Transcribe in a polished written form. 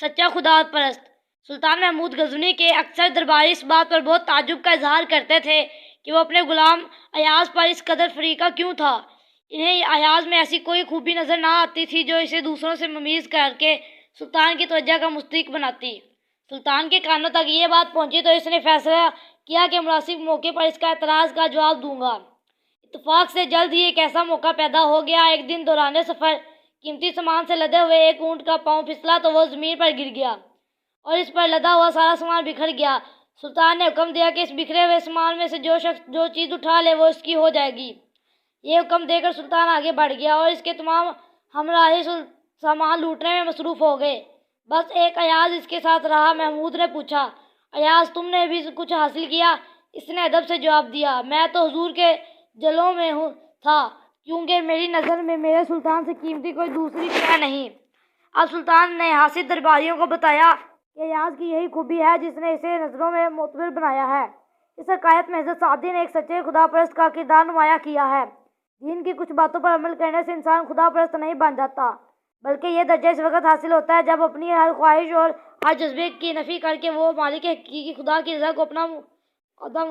سچا خدا پرست سلطان محمود غزنوی کے اکثر درباری اس بات پر بہت تعجب کا اظہار کرتے تھے کہ وہ اپنے غلام ایاز پر اس قدر فریقہ کیوں تھا۔ انہیں ایاز میں ایسی کوئی خوبی نظر نہ آتی تھی جو اسے دوسروں سے ممیز کر کے سلطان کی توجہ کا مستحق بناتی۔ سلطان کے کانوں تک یہ بات پہنچی تو اس نے فیصلہ کیا کہ مناسب موقع پر اس کا اعتراض کا جواب دوں گا۔ اتفاق سے جلد ہی ایک ایسا موقع پیدا ہو گیا۔ ایک دن دوران سفر قیمتی سامان سے لدے ہوئے ایک اونٹ کا پاؤں پھسلا تو وہ زمین پر گر گیا اور اس پر لدا ہوا سارا سامان بکھر گیا۔ سلطان نے حکم دیا کہ اس بکھرے ہوئے سامان میں سے جو شخص جو چیز اٹھا لے وہ اس کی ہو جائے گی۔ یہ حکم دے کر سلطان آگے بڑھ گیا اور اس کے تمام ہمراہی سامان لوٹنے میں مصروف ہو گئے۔ بس ایک ایاز اس کے ساتھ رہا۔ محمود نے پوچھا، ایاز تم نے بھی کچھ حاصل کیا؟ اس نے ادب سے جواب دیا، میں تو حضور کے جلوں میں تھا کیونکہ میری نظر میں میرے سلطان سے قیمتی کوئی دوسری شے نہیں۔ اب سلطان نے حاصل درباریوں کو بتایا کہ ایاز کی یہی خوبی ہے جس نے اسے نظروں میں معتبر بنایا ہے۔ اس حکایت میں حضرت سعدی نے ایک سچے خدا پرست کا کردار نمایاں کیا ہے۔ دین کی کچھ باتوں پر عمل کرنے سے انسان خدا پرست نہیں بن جاتا، بلکہ یہ درجہ اس وقت حاصل ہوتا ہے جب اپنی ہر خواہش اور ہر جذبے کی نفی کر کے وہ مالک حقیقی خدا کی رضا کو اپنا عہدہ